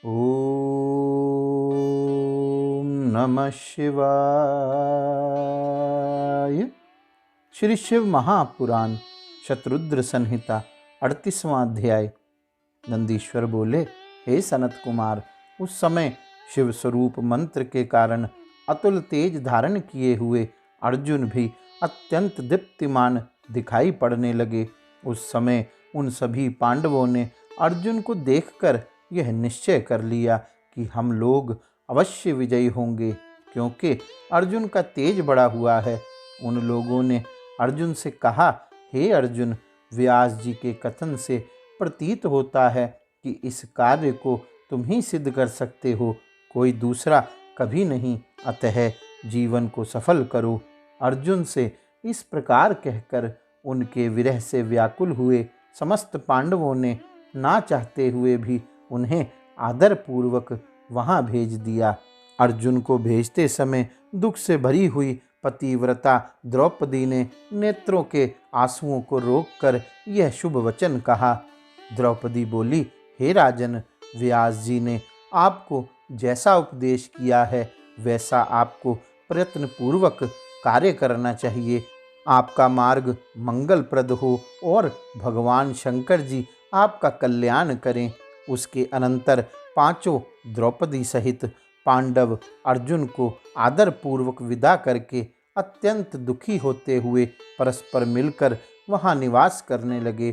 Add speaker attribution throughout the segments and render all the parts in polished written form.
Speaker 1: ओम नमः शिवाय। श्री शिव महापुराण शतरुद्र संहिता 38वां अध्याय। नंदीश्वर बोले, हे सनत कुमार, उस समय शिव स्वरूप मंत्र के कारण अतुल तेज धारण किए हुए अर्जुन भी अत्यंत दीप्तिमान दिखाई पड़ने लगे। उस समय उन सभी पांडवों ने अर्जुन को देखकर यह निश्चय कर लिया कि हम लोग अवश्य विजयी होंगे, क्योंकि अर्जुन का तेज बढ़ा हुआ है। उन लोगों ने अर्जुन से कहा, हे अर्जुन, व्यास जी के कथन से प्रतीत होता है कि इस कार्य को तुम ही सिद्ध कर सकते हो, कोई दूसरा कभी नहीं, अतः जीवन को सफल करो। अर्जुन से इस प्रकार कहकर उनके विरह से व्याकुल हुए समस्त पांडवों ने ना चाहते हुए भी उन्हें आदरपूर्वक वहां भेज दिया। अर्जुन को भेजते समय दुख से भरी हुई पतिव्रता द्रौपदी ने नेत्रों के आंसुओं को रोककर यह शुभ वचन कहा। द्रौपदी बोली, हे राजन, व्यास जी ने आपको जैसा उपदेश किया है वैसा आपको प्रयत्नपूर्वक कार्य करना चाहिए। आपका मार्ग मंगलप्रद हो और भगवान शंकर जी आपका कल्याण करें। उसके अनंतर पांचों द्रौपदी सहित पांडव अर्जुन को आदरपूर्वक विदा करके अत्यंत दुखी होते हुए परस्पर मिलकर वहां निवास करने लगे।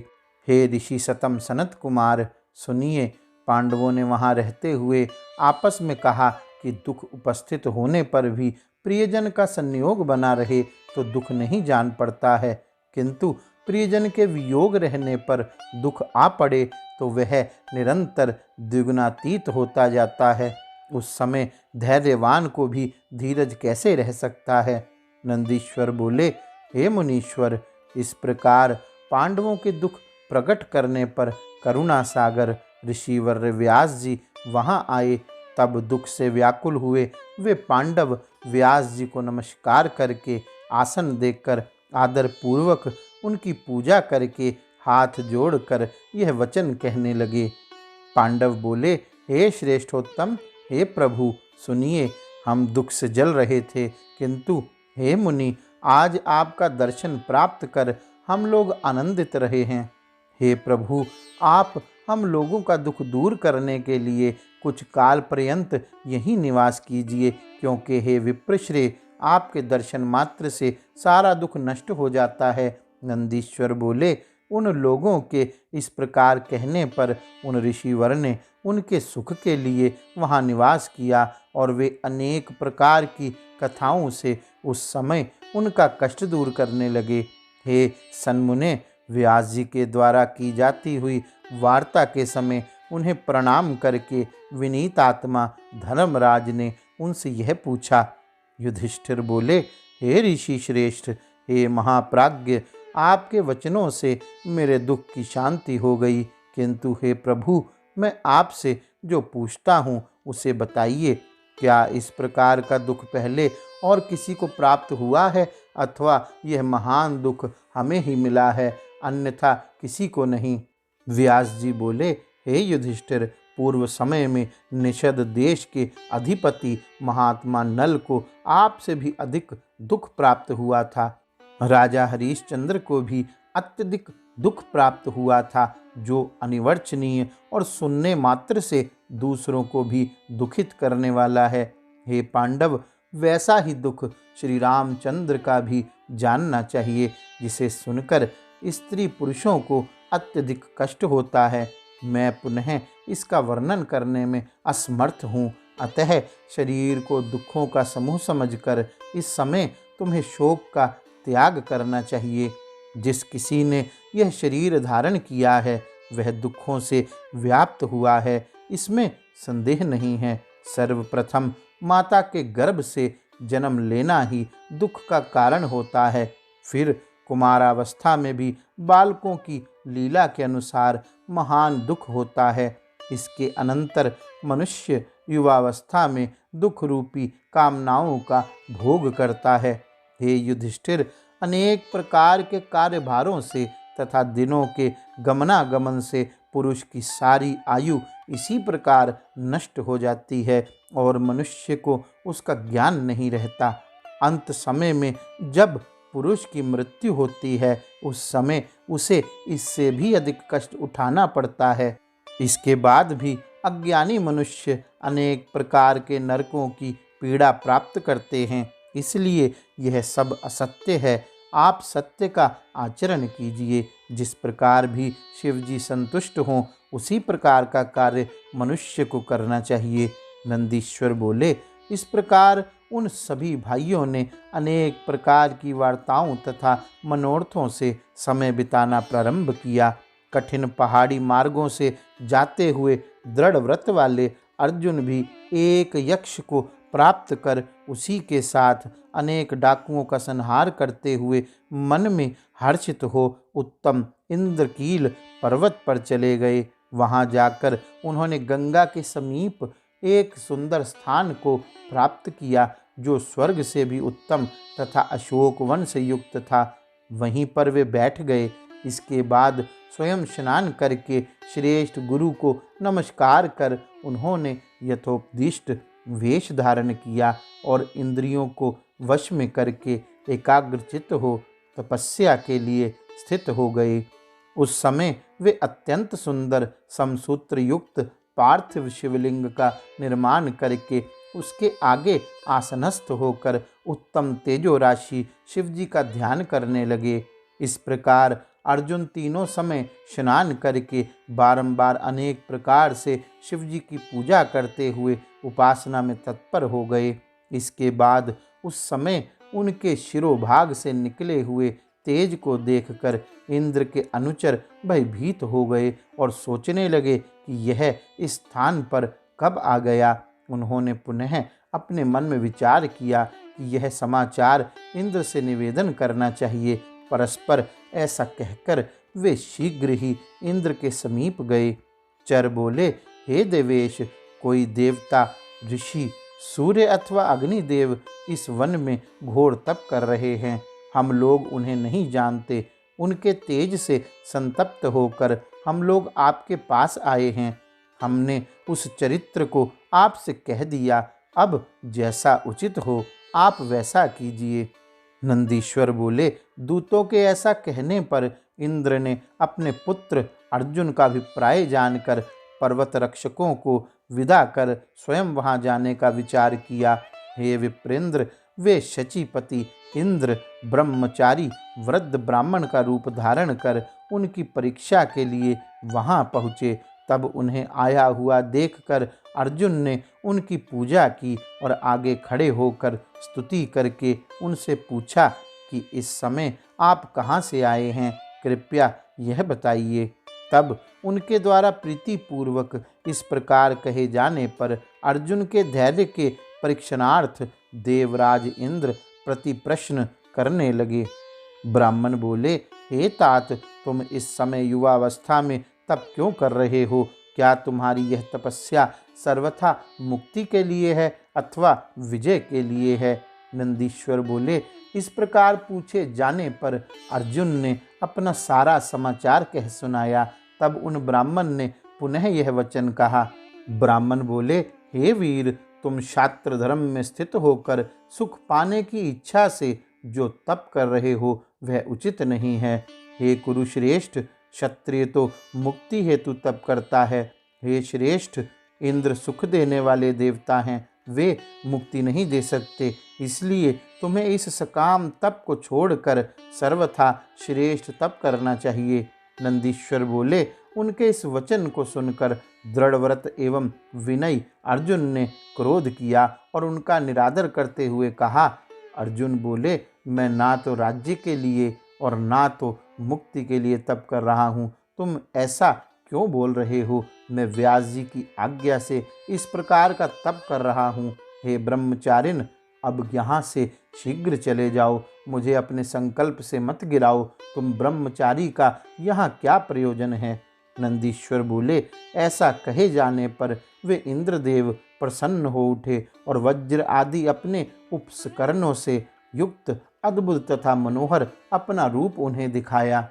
Speaker 1: हे ऋषि सतम सनत कुमार, सुनिए, पांडवों ने वहां रहते हुए आपस में कहा कि दुख उपस्थित होने पर भी प्रियजन का संयोग बना रहे तो दुख नहीं जान पड़ता है, किंतु प्रियजन के वियोग रहने पर दुख आ पड़े तो वह निरंतर द्विगुणातीत होता जाता है। उस समय धैर्यवान को भी धीरज कैसे रह सकता है। नंदीश्वर बोले, हे मुनीश्वर, इस प्रकार पांडवों के दुख प्रकट करने पर करुणा सागर ऋषिवर व्यास जी वहां आए। तब दुख से व्याकुल हुए वे पांडव व्यास जी को नमस्कार करके आसन देकर आदरपूर्वक उनकी पूजा करके हाथ जोड़कर यह वचन कहने लगे। पांडव बोले, हे श्रेष्ठोत्तम, हे प्रभु, सुनिए, हम दुख से जल रहे थे, किंतु हे मुनि, आज आपका दर्शन प्राप्त कर हम लोग आनंदित रहे हैं। हे प्रभु, आप हम लोगों का दुख दूर करने के लिए कुछ काल पर्यंत यहीं निवास कीजिए, क्योंकि हे विप्रश्रेय, आपके दर्शन मात्र से सारा दुख नष्ट हो जाता है। नंदीश्वर बोले, उन लोगों के इस प्रकार कहने पर उन ऋषिवर ने उनके सुख के लिए वहां निवास किया और वे अनेक प्रकार की कथाओं से उस समय उनका कष्ट दूर करने लगे। हे सन्मुने, व्यास जी के द्वारा की जाती हुई वार्ता के समय उन्हें प्रणाम करके विनीत आत्मा धर्मराज ने उनसे यह पूछा। युधिष्ठिर बोले, हे ऋषि श्रेष्ठ, हे महाप्राज्ञ, आपके वचनों से मेरे दुख की शांति हो गई, किंतु हे प्रभु, मैं आपसे जो पूछता हूँ उसे बताइए। क्या इस प्रकार का दुख पहले और किसी को प्राप्त हुआ है, अथवा यह महान दुख हमें ही मिला है, अन्यथा किसी को नहीं। व्यास जी बोले, हे युधिष्ठिर, पूर्व समय में निषद देश के अधिपति महात्मा नल को आपसे भी अधिक दुख प्राप्त हुआ था। राजा हरिश्चंद्र को भी अत्यधिक दुख प्राप्त हुआ था, जो अनिवर्चनीय और सुनने मात्र से दूसरों को भी दुखित करने वाला है। हे पांडव, वैसा ही दुख श्री रामचंद्र का भी जानना चाहिए, जिसे सुनकर स्त्री पुरुषों को अत्यधिक कष्ट होता है। मैं पुनः इसका वर्णन करने में असमर्थ हूँ, अतः शरीर को दुखों का समूह समझकर इस समय तुम्हें शोक का त्याग करना चाहिए। जिस किसी ने यह शरीर धारण किया है वह दुखों से व्याप्त हुआ है, इसमें संदेह नहीं है। सर्वप्रथम माता के गर्भ से जन्म लेना ही दुख का कारण होता है। फिर कुमारावस्था में भी बालकों की लीला के अनुसार महान दुख होता है। इसके अनंतर मनुष्य युवावस्था में दुख रूपी कामनाओं का भोग करता है। हे युधिष्ठिर, अनेक प्रकार के कार्यभारों से तथा दिनों के गमनागमन से पुरुष की सारी आयु इसी प्रकार नष्ट हो जाती है और मनुष्य को उसका ज्ञान नहीं रहता। अंत समय में जब पुरुष की मृत्यु होती है उस समय उसे इससे भी अधिक कष्ट उठाना पड़ता है। इसके बाद भी अज्ञानी मनुष्य अनेक प्रकार के नरकों की पीड़ा प्राप्त करते हैं। इसलिए यह सब असत्य है। आप सत्य का आचरण कीजिए। जिस प्रकार भी शिव जी संतुष्ट हों उसी प्रकार का कार्य मनुष्य को करना चाहिए। नंदीश्वर बोले, इस प्रकार उन सभी भाइयों ने अनेक प्रकार की वार्ताओं तथा मनोरथों से समय बिताना प्रारंभ किया। कठिन पहाड़ी मार्गों से जाते हुए दृढ़ व्रत वाले अर्जुन भी एक यक्ष को प्राप्त कर उसी के साथ अनेक डाकुओं का संहार करते हुए मन में हर्षित हो उत्तम इंद्रकील पर्वत पर चले गए। वहां जाकर उन्होंने गंगा के समीप एक सुंदर स्थान को प्राप्त किया जो स्वर्ग से भी उत्तम तथा अशोक वन से युक्त था। वहीं पर वे बैठ गए। इसके बाद स्वयं स्नान करके श्रेष्ठ गुरु को नमस्कार कर उन्होंने यथोपदिष्ट वेश धारण किया और इंद्रियों को वश में करके एकाग्रचित्त हो तपस्या के लिए स्थित हो गए। उस समय वे अत्यंत सुंदर समसूत्र युक्त पार्थिव शिवलिंग का निर्माण करके उसके आगे आसनस्थ होकर उत्तम तेजो राशि शिव जी का ध्यान करने लगे। इस प्रकार अर्जुन तीनों समय स्नान करके बारंबार अनेक प्रकार से शिव जी की पूजा करते हुए उपासना में तत्पर हो गए। इसके बाद उस समय उनके शिरोभाग से निकले हुए तेज को देखकर इंद्र के अनुचर भयभीत हो गए और सोचने लगे कि यह इस स्थान पर कब आ गया। उन्होंने पुनः अपने मन में विचार किया कि यह समाचार इंद्र से निवेदन करना चाहिए। परस्पर ऐसा कहकर वे शीघ्र ही इंद्र के समीप गए। चर बोले, हे देवेश, कोई देवता, ऋषि, सूर्य अथवा अग्निदेव इस वन में घोर तप कर रहे हैं। हम लोग उन्हें नहीं जानते। उनके तेज से संतप्त होकर हम लोग आपके पास आए हैं। हमने उस चरित्र को आपसे कह दिया। अब जैसा उचित हो आप वैसा कीजिए। नंदीश्वर बोले, दूतों के ऐसा कहने पर इंद्र ने अपने पुत्र अर्जुन का अभिप्राय जानकर पर्वत रक्षकों को विदा कर स्वयं वहां जाने का विचार किया। हे विप्रेंद्र, वे शचीपति इंद्र ब्रह्मचारी वृद्ध ब्राह्मण का रूप धारण कर उनकी परीक्षा के लिए वहां पहुँचे। तब उन्हें आया हुआ देखकर अर्जुन ने उनकी पूजा की और आगे खड़े होकर स्तुति करके उनसे पूछा कि इस समय आप कहाँ से आए हैं, कृपया यह बताइए। तब उनके द्वारा प्रीतिपूर्वक इस प्रकार कहे जाने पर अर्जुन के धैर्य के परीक्षणार्थ देवराज इंद्र प्रति प्रश्न करने लगे। ब्राह्मण बोले, हे तात, तुम इस समय युवावस्था में तप क्यों कर रहे हो? क्या तुम्हारी यह तपस्या सर्वथा मुक्ति के लिए है अथवा विजय के लिए है? नंदीश्वर बोले, इस प्रकार पूछे जाने पर अर्जुन ने अपना सारा समाचार कह सुनाया। तब उन ब्राह्मण ने पुनः यह वचन कहा। ब्राह्मण बोले, हे वीर, तुम शास्त्र धर्म में स्थित होकर सुख पाने की इच्छा से जो तप कर रहे हो वह उचित नहीं है। हे कुरुश्रेष्ठ, क्षत्रिय तो मुक्ति हेतु तप करता है। हे श्रेष्ठ, इंद्र सुख देने वाले देवता हैं, वे मुक्ति नहीं दे सकते। इसलिए तुम्हें इस सकाम तप को छोड़कर सर्वथा श्रेष्ठ तप करना चाहिए। नंदीश्वर बोले, उनके इस वचन को सुनकर दृढ़व्रत एवं विनयी अर्जुन ने क्रोध किया और उनका निरादर करते हुए कहा। अर्जुन बोले, मैं ना तो राज्य के लिए और ना तो मुक्ति के लिए तप कर रहा हूँ। तुम ऐसा क्यों बोल रहे हो? मैं व्यास जी की आज्ञा से इस प्रकार का तप कर रहा हूँ। हे ब्रह्मचारिण, अब यहाँ से शीघ्र चले जाओ। मुझे अपने संकल्प से मत गिराओ। तुम ब्रह्मचारी का यहाँ क्या प्रयोजन है? नंदीश्वर बोले, ऐसा कहे जाने पर वे इंद्रदेव प्रसन्न हो उठे और वज्र आदि अपने उपस्करणों से युक्त अद्भुत तथा मनोहर अपना रूप उन्हें दिखाया।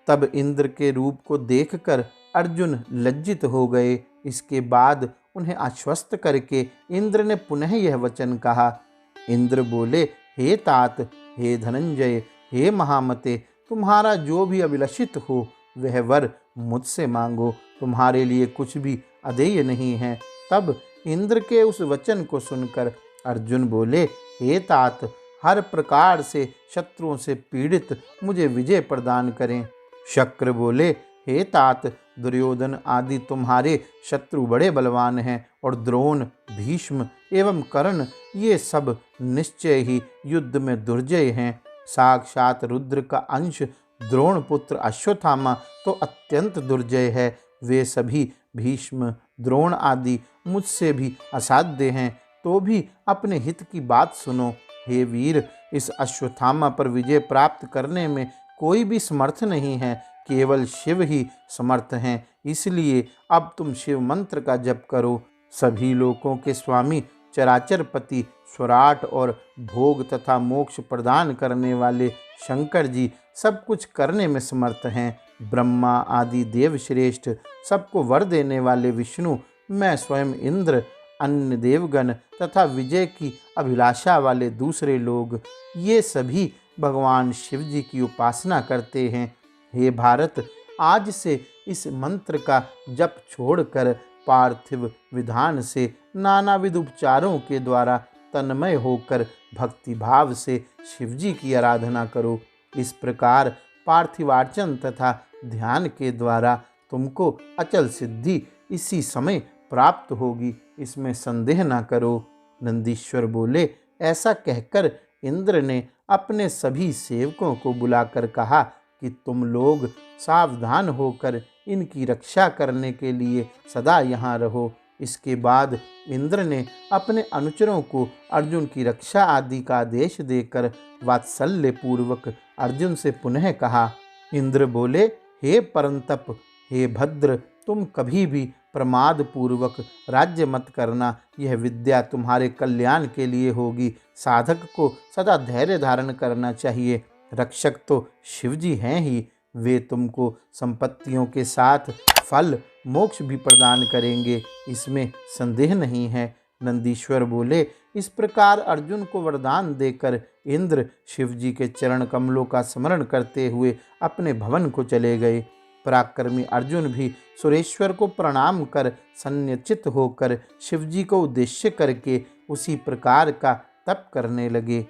Speaker 1: तब इंद्र के रूप को देखकर अर्जुन लज्जित हो गए। इसके बाद उन्हें आश्वस्त करके इंद्र ने पुनः यह वचन कहा। इंद्र बोले, हे तात, हे धनंजय, हे महामते, तुम्हारा जो भी अभिलषित हो वह वर मुझसे मांगो, तुम्हारे लिए कुछ भी अदेय नहीं है। तब इंद्र के उस वचन को सुनकर अर्जुन बोले, हे तात, हर प्रकार से शत्रुओं से पीड़ित मुझे विजय प्रदान करें। शक्र बोले, हे तात, दुर्योधन आदि तुम्हारे शत्रु बड़े बलवान हैं और द्रोण, भीष्म एवं कर्ण ये सब निश्चय ही युद्ध में दुर्जय हैं। साक्षात रुद्र का अंश द्रोण पुत्र अश्वत्थामा तो अत्यंत दुर्जय है। वे सभी भीष्म, द्रोण आदि मुझसे भी असाध्य हैं, तो भी अपने हित की बात सुनो। हे वीर, इस अश्वत्थामा पर विजय प्राप्त करने में कोई भी समर्थ नहीं है, केवल शिव ही समर्थ हैं। इसलिए अब तुम शिव मंत्र का जप करो। सभी लोकों के स्वामी, चराचरपति, स्वराट और भोग तथा मोक्ष प्रदान करने वाले शंकर जी सब कुछ करने में समर्थ हैं। ब्रह्मा आदि देव श्रेष्ठ, सबको वर देने वाले विष्णु, मैं स्वयं इंद्र, अन्य देवगण तथा विजय की अभिलाषा वाले दूसरे लोग, ये सभी भगवान शिव जी की उपासना करते हैं। हे भारत, आज से इस मंत्र का जप छोड़कर पार्थिव विधान से नानाविध उपचारों के द्वारा तन्मय होकर भक्ति भाव से शिवजी की आराधना करो। इस प्रकार पार्थिवार्चन तथा ध्यान के द्वारा तुमको अचल सिद्धि इसी समय प्राप्त होगी, इसमें संदेह ना करो। नंदीश्वर बोले, ऐसा कहकर इंद्र ने अपने सभी सेवकों को बुलाकर कहा कि तुम लोग सावधान होकर इनकी रक्षा करने के लिए सदा यहाँ रहो। इसके बाद इंद्र ने अपने अनुचरों को अर्जुन की रक्षा आदि का आदेश देकर वात्सल्य पूर्वक अर्जुन से पुनः कहा। इंद्र बोले, हे परंतप, हे भद्र, तुम कभी भी प्रमाद पूर्वक राज्य मत करना। यह विद्या तुम्हारे कल्याण के लिए होगी। साधक को सदा धैर्य धारण करना चाहिए। रक्षक तो शिवजी हैं ही, वे तुमको संपत्तियों के साथ फल मोक्ष भी प्रदान करेंगे, इसमें संदेह नहीं है। नंदीश्वर बोले, इस प्रकार अर्जुन को वरदान देकर इंद्र शिवजी के चरण कमलों का स्मरण करते हुए अपने भवन को चले गए। पराक्रमी अर्जुन भी सुरेश्वर को प्रणाम कर संन्यचित होकर शिवजी को उद्देश्य करके उसी प्रकार का तप करने लगे।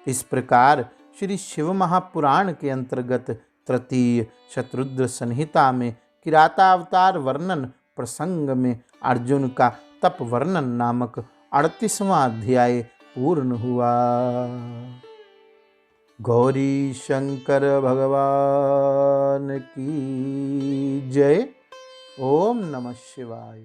Speaker 1: इस प्रकार श्री शिव महापुराण के अंतर्गत तृतीय शतरुद्र संहिता में किरातावतार वर्णन प्रसंग में अर्जुन का तप वर्णन नामक 38वां अध्याय पूर्ण हुआ। गौरी शंकर भगवान की जय। ओम नमः शिवाय।